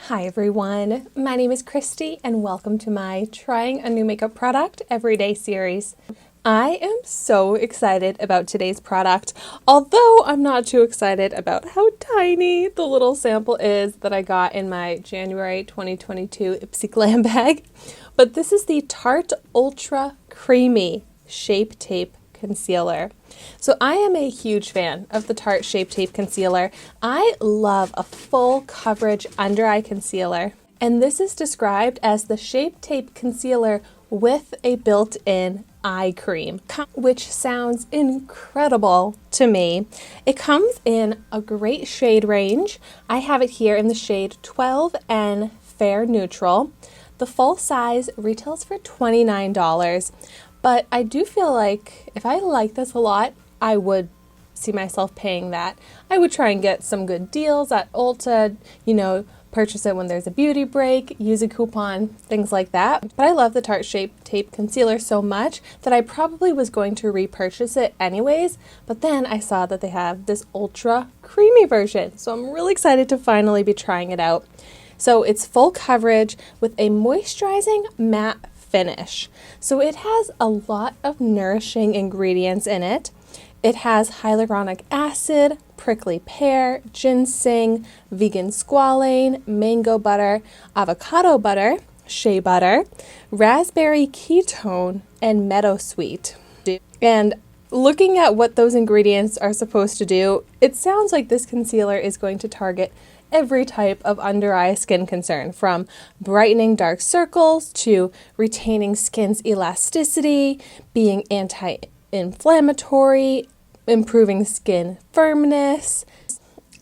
Hi everyone, my name is Christy and welcome to my Trying a New Makeup Product Everyday series. I am so excited about today's product, although I'm not too excited about how tiny the little sample is that I got in my January 2022 Ipsy Glam bag. But this is the Tarte Ultra Creamy Shape Tape Concealer. So I am a huge fan of the Tarte Shape Tape Concealer. I love a full coverage under eye concealer, and this is described as the Shape Tape Concealer with a built-in eye cream, which sounds incredible to me. It comes in a great shade range. I have it here in the shade 12N Fair Neutral. The full size retails for $29. But I do feel like if I like this a lot, I would see myself paying that. I would try and get some good deals at Ulta, purchase it when there's a beauty break, use a coupon, things like that. But I love the Tarte Shape Tape Concealer so much that I probably was going to repurchase it anyways, but then I saw that they have this ultra creamy version. So I'm really excited to finally be trying it out. So it's full coverage with a moisturizing matte finish. So it has a lot of nourishing ingredients in it. It has hyaluronic acid, prickly pear, ginseng, vegan squalane, mango butter, avocado butter, shea butter, raspberry ketone, and meadowsweet. And looking at what those ingredients are supposed to do, it sounds like this concealer is going to target every type of under eye skin concern, from brightening dark circles to retaining skin's elasticity, being anti-inflammatory, improving skin firmness,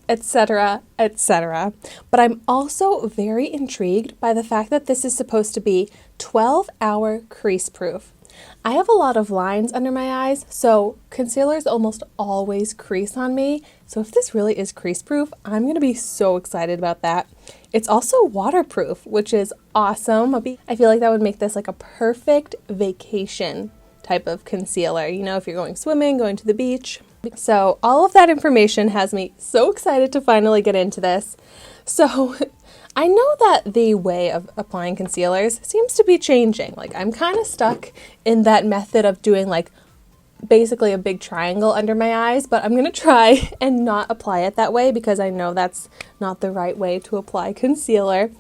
etc., etc. But I'm also very intrigued by the fact that this is supposed to be 12-hour crease proof. I have a lot of lines under my eyes, so concealers almost always crease on me. So if this really is crease proof, I'm going to be so excited about that. It's also waterproof, which is awesome. I feel like that would make this like a perfect vacation type of concealer, if you're going swimming, going to the beach. So all of that information has me so excited to finally get into this. So I know that the way of applying concealers seems to be changing. Like, I'm kind of stuck in that method of doing basically a big triangle under my eyes, but I'm going to try and not apply it that way because I know that's not the right way to apply concealer.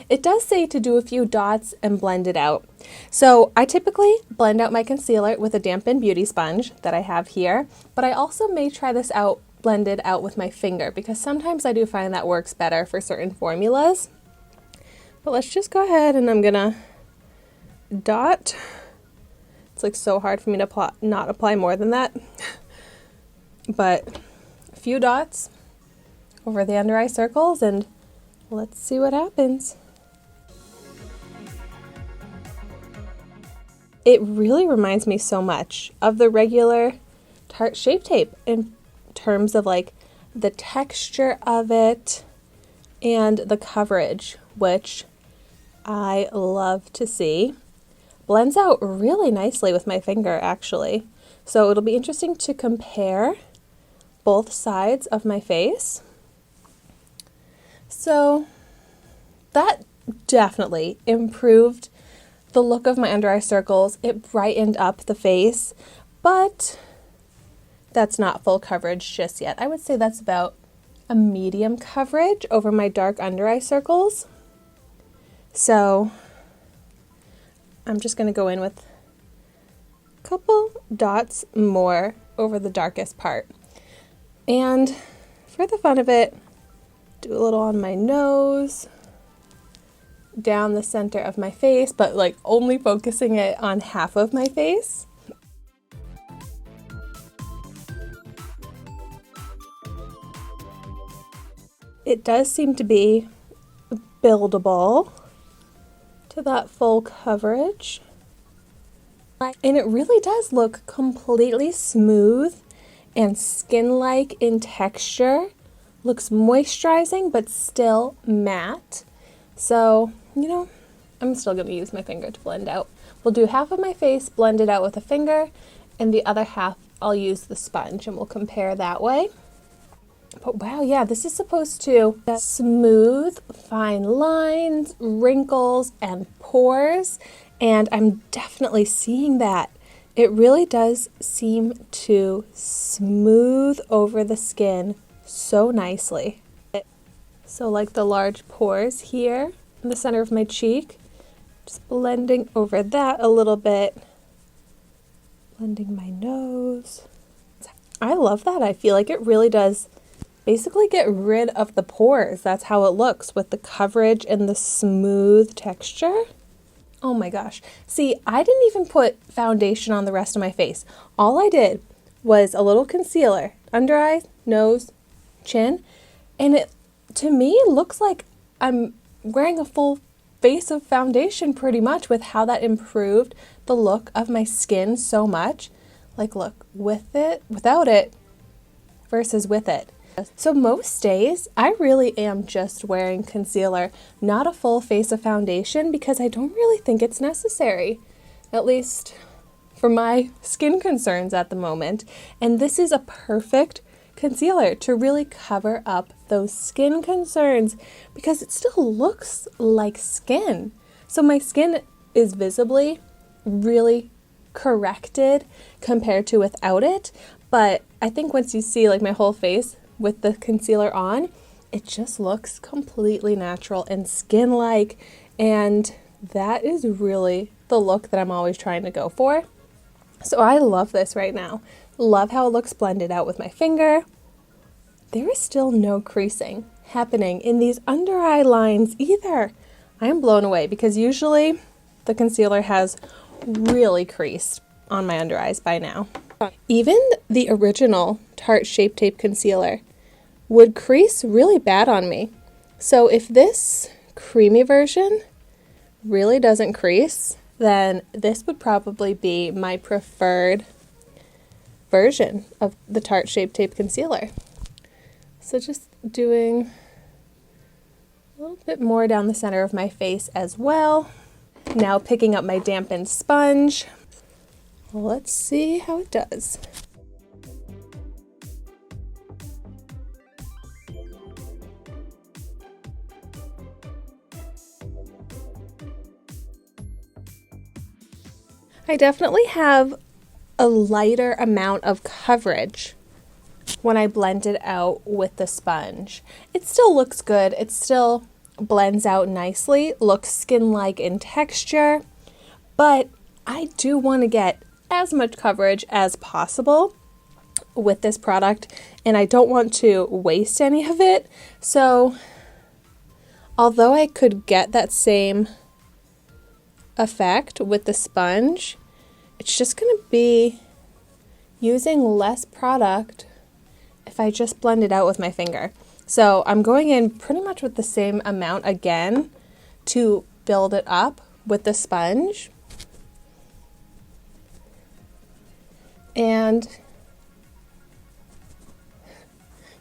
It does say to do a few dots and blend it out. So I typically blend out my concealer with a dampened beauty sponge that I have here, but I also may try this out blended out with my finger because sometimes I do find that works better for certain formulas. But let's just go ahead and I'm gonna dot. It's so hard for me to not apply more than that. But a few dots over the under eye circles and let's see what happens. It really reminds me so much of the regular Tarte Shape Tape in terms of the texture of it and the coverage, which I love to see. Blends out really nicely with my finger, actually. So it'll be interesting to compare both sides of my face. So that definitely improved the look of my under eye circles. It brightened up the face, but that's not full coverage just yet. I would say that's about a medium coverage over my dark under eye circles. So I'm just going to go in with a couple dots more over the darkest part. And for the fun of it, do a little on my nose, down the center of my face, but only focusing it on half of my face. It does seem to be buildable to that full coverage. And it really does look completely smooth and skin-like in texture. Looks moisturizing, but still matte. So, I'm still going to use my finger to blend out. We'll do half of my face blended out with a finger, and the other half I'll use the sponge, and we'll compare that way. But wow, yeah, this is supposed to smooth fine lines, wrinkles, and pores. And I'm definitely seeing that. It really does seem to smooth over the skin so nicely. So like the large pores here in the center of my cheek, just blending over that a little bit. Blending my nose. I love that. I feel like it really does basically get rid of the pores. That's how it looks with the coverage and the smooth texture. Oh my gosh. See, I didn't even put foundation on the rest of my face. All I did was a little concealer, under eyes, nose, chin, and it, to me, looks like I'm wearing a full face of foundation pretty much with how that improved the look of my skin so much. Like, look, with it, without it versus with it. So most days, I really am just wearing concealer, not a full face of foundation, because I don't really think it's necessary, at least for my skin concerns at the moment. And this is a perfect concealer to really cover up those skin concerns because it still looks like skin. So my skin is visibly really corrected compared to without it. But I think once you see like my whole face with the concealer on, it just looks completely natural and skin-like, and that is really the look that I'm always trying to go for. So I love this right now. Love how it looks blended out with my finger. There is still no creasing happening in these under eye lines either. I am blown away because usually the concealer has really creased on my under eyes by now. Even the original Tarte Shape Tape Concealer would crease really bad on me. So if this creamy version really doesn't crease, then this would probably be my preferred version of the Tarte Shape Tape Concealer. So just doing a little bit more down the center of my face as well. Now picking up my dampened sponge. Let's see how it does. I definitely have a lighter amount of coverage when I blend it out with the sponge. It still looks good. It still blends out nicely, looks skin-like in texture, but I do want to get as much coverage as possible with this product, and I don't want to waste any of it. So although I could get that same effect with the sponge, it's just going to be using less product if I just blend it out with my finger. So I'm going in pretty much with the same amount again to build it up with the sponge. And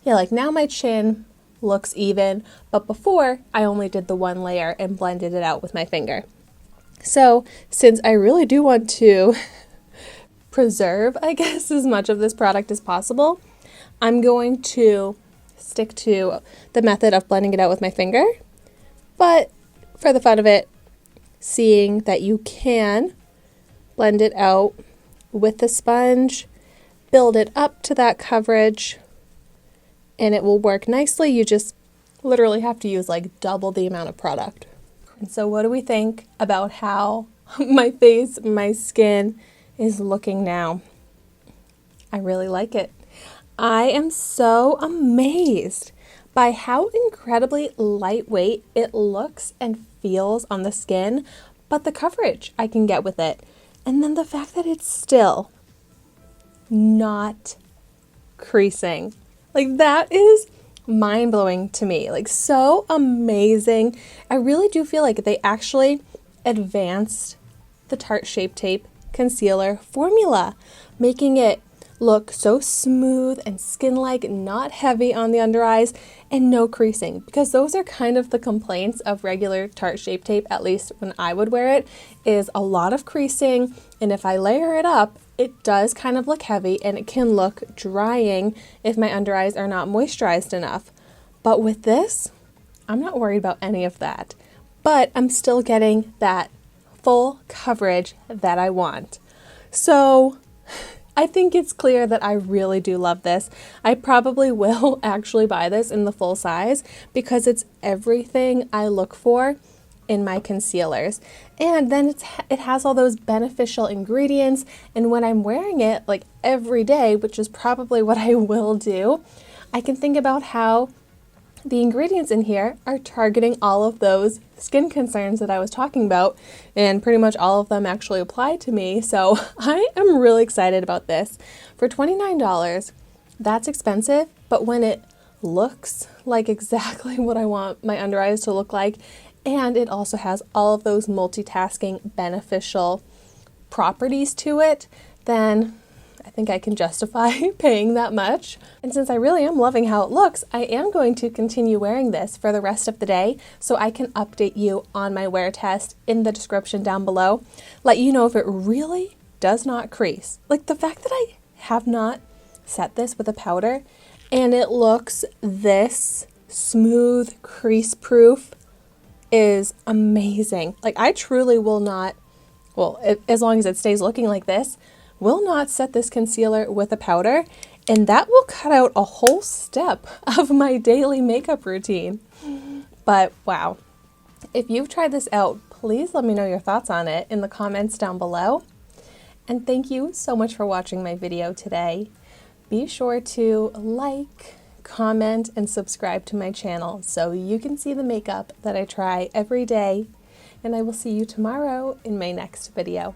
yeah, like now my chin looks even, but before I only did the one layer and blended it out with my finger. So since I really do want to preserve, I guess, as much of this product as possible, I'm going to stick to the method of blending it out with my finger. But for the fun of it, seeing that you can blend it out with the sponge, build it up to that coverage, and it will work nicely. You just literally have to use like double the amount of product. And so what do we think about how my face, my skin is looking now? I really like it. I am so amazed by how incredibly lightweight it looks and feels on the skin, but the coverage I can get with it. And then the fact that it's still not creasing. Like, that is mind-blowing to me. Like, so amazing. I really do feel like they actually advanced the Tarte Shape Tape concealer formula, making it look so smooth and skin-like, not heavy on the under eyes, and no creasing, because those are kind of the complaints of regular Tarte Shape Tape, at least when I would wear it, is a lot of creasing, and if I layer it up, it does kind of look heavy and it can look drying if my under eyes are not moisturized enough. But with this, I'm not worried about any of that, but I'm still getting that full coverage that I want. So I think it's clear that I really do love this. I probably will actually buy this in the full size because it's everything I look for in my concealers. And then it has all those beneficial ingredients, and when I'm wearing it like every day, which is probably what I will do, I can think about how the ingredients in here are targeting all of those skin concerns that I was talking about, and pretty much all of them actually apply to me. So I am really excited about this. For $29, that's expensive, but when it looks like exactly what I want my under eyes to look like, and it also has all of those multitasking beneficial properties to it, then I think I can justify paying that much. And since I really am loving how it looks, I am going to continue wearing this for the rest of the day so I can update you on my wear test in the description down below. Let you know if it really does not crease. Like the fact that I have not set this with a powder and it looks this smooth, crease proof is amazing. Like I truly will not, well, as long as it stays looking like this, will not set this concealer with a powder, and that will cut out a whole step of my daily makeup routine. But wow, if you've tried this out, please let me know your thoughts on it in the comments down below. And thank you so much for watching my video today. Be sure to like, comment, and subscribe to my channel so you can see the makeup that I try every day. And I will see you tomorrow in my next video.